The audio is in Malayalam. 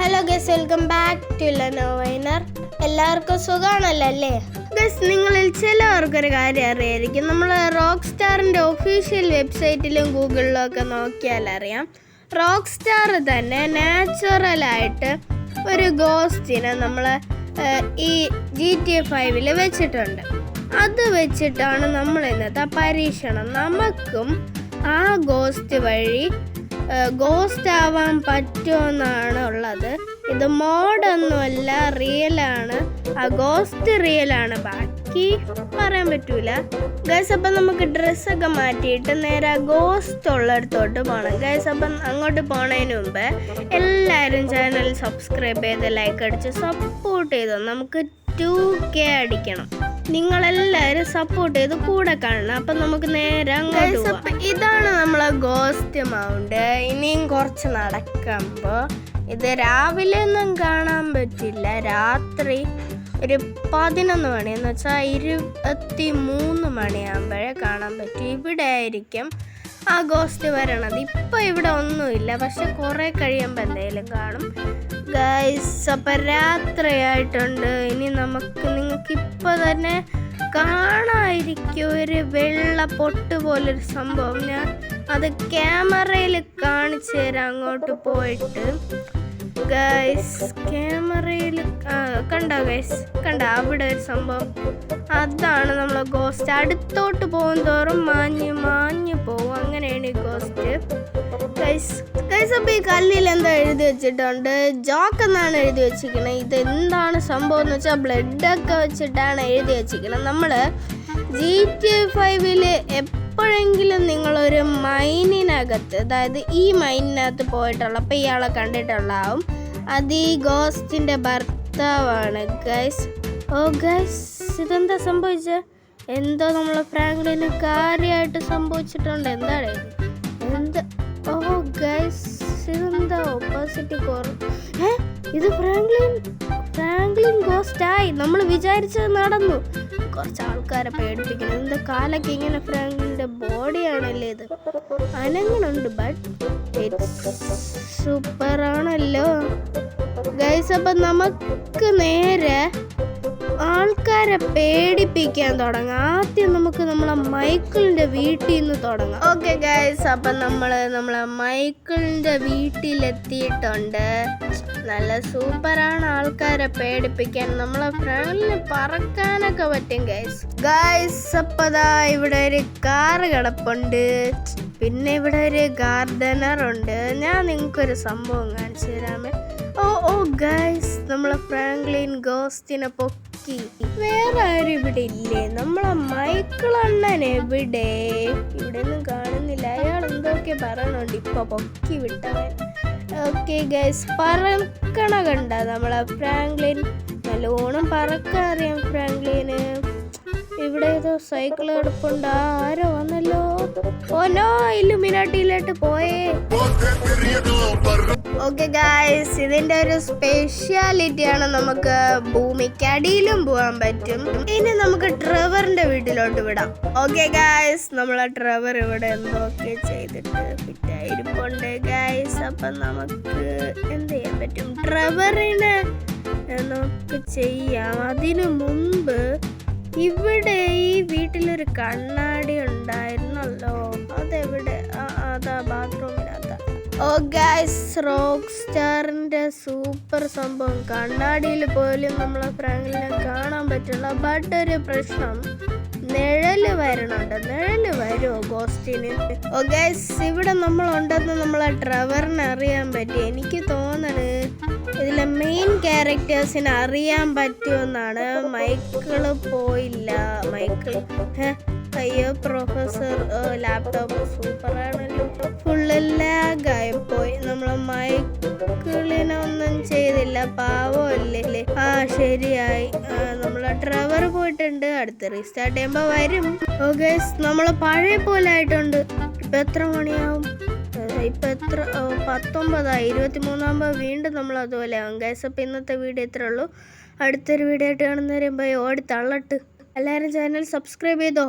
Hello guys, welcome back to ലെനോവൈനർ. എല്ലാവർക്കും സുഖമാണല്ലോ ഗൈസ്? നിങ്ങളിൽ ചിലവർക്കൊരു കാര്യം അറിയായിരിക്കും. നമ്മൾ റോക്ക് സ്റ്റാറിൻ്റെ ഒഫീഷ്യൽ വെബ്സൈറ്റിലും ഗൂഗിളിലും ഒക്കെ നോക്കിയാൽ അറിയാം, റോക്ക് സ്റ്റാർ തന്നെ നാച്ചുറലായിട്ട് ഒരു ഗോസ്റ്റിനെ നമ്മൾ ഈ GTA 5 വെച്ചിട്ടുണ്ട്. അത് വെച്ചിട്ടാണ് നമ്മൾ ഇന്നത്തെ പരീക്ഷണം. നമുക്കും ആ ഗോസ്റ്റ് വഴി ഗോസ്റ്റ് ആവാൻ പറ്റുമെന്നാണ് ഉള്ളത്. ഇത് മോഡൊന്നുമല്ല, റിയലാണ്. ആ ഗോസ്റ്റ് റിയലാണ്, ബാക്കി പറയാൻ പറ്റൂല ഗൈസ്. അപ്പം നമുക്ക് ഡ്രസ്സൊക്കെ മാറ്റിയിട്ട് നേരെ ഗോസ്റ്റ് ഉള്ളിടത്തോട്ട് പോകണം ഗൈസ്. അപ്പം അങ്ങോട്ട് പോണതിന് മുമ്പ് എല്ലാവരും ചാനൽ സബ്സ്ക്രൈബ് ചെയ്ത് ലൈക്ക് അടിച്ച് സപ്പോർട്ട് ചെയ്തോ. നമുക്ക് 2K അടിക്കണം. നിങ്ങളെല്ലാവരും സപ്പോർട്ട് ചെയ്ത് കൂടെ കാണണം. അപ്പം നമുക്ക് നേരെ അങ്ങോട്ട് പോകാം. ഇതാണ് നമ്മളെ ഗോസ്റ്റ് മൗണ്ട്. ഇനിയും കുറച്ച് നടക്കുമ്പോൾ ഇത് രാവിലെ ഒന്നും കാണാൻ പറ്റില്ല, രാത്രി ഒരു 11 മണി എന്ന് വെച്ചാൽ 23 മണിയാകുമ്പോഴേ കാണാൻ പറ്റും. ഇവിടെ ആയിരിക്കും ആ ഗോസ്റ്റ് വരണത്. ഇപ്പം ഇവിടെ ഒന്നുമില്ല, പക്ഷെ കുറേ കഴിയുമ്പോൾ എന്തെങ്കിലും കാണും ഗൈസ്. അപ്പം രാത്രിയായിട്ടുണ്ട്. ഇനി നിങ്ങൾക്ക് ഇപ്പോൾ തന്നെ കാണാതിരിക്കും ഒരു വെള്ള പൊട്ട് പോലൊരു സംഭവം. ഞാൻ അത് ക്യാമറയിൽ കാണിച്ചു തരാം. അങ്ങോട്ട് പോയിട്ട് ഗൈസ് ക്യാമറയിൽ കണ്ടോ ഗൈസ്? കണ്ട ഒരു സംഭവം? അതാണ് നമ്മളെ ഗോസ്റ്റ്. അടുത്തോട്ട് പോകും തോറും മാഞ്ഞു പോവും. അങ്ങനെയാണ് ഈ ഗോസ്റ്റ് ഗൈസ്. അപ്പോൾ ഈ കല്ലിൽ എന്താ എഴുതി വെച്ചിട്ടുണ്ട്? ജോക്ക് എന്നാണ് എഴുതി വെച്ചിരിക്കുന്നത്. ഇത് എന്താണ് സംഭവം എന്ന് വെച്ചാൽ ബ്ലഡൊക്കെ വെച്ചിട്ടാണ് എഴുതി വെച്ചിരിക്കുന്നത്. നമ്മൾ GTA 5 എപ്പോഴെങ്കിലും നിങ്ങളൊരു മൈനിനകത്ത്, അതായത് ഈ മൈനിനകത്ത് പോയിട്ടുള്ളപ്പോൾ ഇയാളെ കണ്ടിട്ടുണ്ടാവും. അത് ഈ ഗോസ്റ്റിൻ്റെ ഭർത്താവാണ് ഗൈസ്. ഓ ഗൈസ്, ഇതെന്താ സംഭവിച്ചത്? എന്തോ നമ്മളെ ഫ്രാങ്ക്ലിന് കാര്യമായിട്ട് സംഭവിച്ചിട്ടുണ്ട്. എന്താണ് ഇത്? ഓ ഗൈസ്, ഇതെന്താ ഓപ്പോസിറ്റ് ഇത് ഫ്രാങ്ക്ലിൻ ഗോസ്റ്റായി. നമ്മൾ വിചാരിച്ചത് നടന്നു. കുറച്ച് ആൾക്കാരെ പേടിപ്പിക്കണം. എന്താ കാലൊക്കെ ഇങ്ങനെ? ഫ്രാങ്ക്ലിൻ്റെ ബോഡിയാണല്ലേ ഇത്, അനങ്ങനുണ്ട്. But സൂപ്പറാണല്ലോ guys. അപ്പം നമുക്ക് നേരെ ആൾക്കാരെ പേടിപ്പിക്കാൻ തുടങ്ങാം. ആദ്യം നമുക്ക് നമ്മളെ മൈക്കിളിൻ്റെ വീട്ടിൽ നിന്ന് തുടങ്ങാം. ഓക്കെ ഗൈസ്, അപ്പം നമ്മളെ മൈക്കിളിൻ്റെ വീട്ടിലെത്തിയിട്ടുണ്ട്. നല്ല സൂപ്പറാണ് ആൾക്കാരെ പേടിപ്പിക്കാൻ. നമ്മളെ ഫ്രണ്ടിൽ പറക്കാനൊക്കെ പറ്റും ഗൈസ്. അപ്പം ദാ ഇവിടെ ഒരു കാറ് കിടപ്പുണ്ട്. പിന്നെ ഇവിടെ ഒരു ഗാർഡനറുണ്ട്. ഞാൻ നിങ്ങൾക്കൊരു സംഭവം കാണിച്ചു തരാമേ. ഓ ഗൈസ്, നമ്മളെ ഫ്രാങ്ക്ലിൻ ഗോസ്റ്റിനെ പൊക്കി. വേറെ ആരും ഇവിടെ ഇല്ലേ? നമ്മളെ മൈക്കിൾ അണ്ണൻ എവിടെ? ഇവിടെ ഒന്നും കാണുന്നില്ല. അയാൾ എന്തൊക്കെ പറയണുണ്ട്. ഇപ്പൊ പൊക്കി വിട്ടവൻ. ഓക്കെ ഗൈസ്, പറക്കണ കണ്ട നമ്മളെ ഫ്രാങ്ക്ലിൻ? നല്ലോണം പറക്കാൻ അറിയാം ഫ്രാങ്ക്ലിന്. ഇവിടെ ഏതോ സൈക്കിൾ കിടപ്പുണ്ട്. ആരോ വന്നല്ലോ. ഓ നോ, ഇല്ലുമിനാട്ടിയിലോട്ട് പോയേ. ഓക്കെ ഗൈസ്, ഇതിന്റെ ഒരു സ്പെഷ്യാലിറ്റിയാണ് നമുക്ക് ഭൂമിക്കടിയിലും പോകാൻ പറ്റും. ഇനി നമുക്ക് ട്രെവറിന്റെ വീട്ടിലോട്ട് വിടാം. ഓക്കെ ഗൈസ്, നമ്മളെ ട്രെവർ ഇവിടെ എന്തൊക്കെ ചെയ്തിട്ട് ഫിറ്റായിരിപ്പുണ്ട് ഗൈസ്. അപ്പം നമുക്ക് എന്ത് ചെയ്യാൻ പറ്റും? ട്രെവറിനെ നമുക്ക് ചെയ്യാം. അതിനു മുമ്പ് ഇവിടെ ഈ വീട്ടിലൊരു കണ്ണാടി ഉണ്ടായിരുന്നല്ലോ. അതെവിടെ? അതാ ബാത്റൂമിനകത്ത്. ഓ ഗൈസ്, റോക്ക് സ്റ്റാറിൻ്റെ സൂപ്പർ സംഭവം. കണ്ണാടിയിൽ പോലും നമ്മളെ ഫ്രാങ്ക്ലിനെ കാണാൻ പറ്റില്ല. ബട്ട് ഒരു പ്രശ്നം, നിഴല് വരണുണ്ട്. നിഴല് വരുമോ ഗോസ്റ്റിന്? ഓ ഗൈസ്, ഇവിടെ നമ്മളുണ്ടെന്ന് നമ്മളെ ട്രെവറിന് അറിയാൻ പറ്റി. എനിക്ക് തോന്നണ് ഇതിലെ മെയിൻ ക്യാരക്ടേഴ്സിന് അറിയാൻ പറ്റുമെന്നാണ്. മൈക്കിള് പോയില്ല. അയ്യോ പ്രൊഫസർ ലാപ്ടോപ്പ് സൂപ്പറാണല്ലോ. ഫുള്ള് ലാഗായിപ്പോയി. നമ്മളെ മൈക്കിളിനെ ഒന്നും ചെയ്തില്ല, പാവമല്ലേ. ശരിയായി. നമ്മളെ ട്രെവർ പോയിട്ടുണ്ട്. അടുത്ത് റീസ്റ്റാർട്ട് ചെയ്യുമ്പോൾ വരും. ഓ ഗൈസ്, നമ്മള് പഴയ പോലെ ആയിട്ടുണ്ട്. ഇപ്പം എത്ര മണിയാവും? ഇപ്പം എത്ര? 19. 23 വീണ്ടും നമ്മൾ അതുപോലെ ആവും ഗൈസ്. അപ്പം ഇന്നത്തെ വീഡിയോ ഇത്രേ ഉള്ളൂ. അടുത്തൊരു വീഡിയോ ആയിട്ട് കാണുന്നവരെ ഓടി തള്ളട്ട്. എല്ലാവരും ചാനൽ സബ്സ്ക്രൈബ് ചെയ്തോ.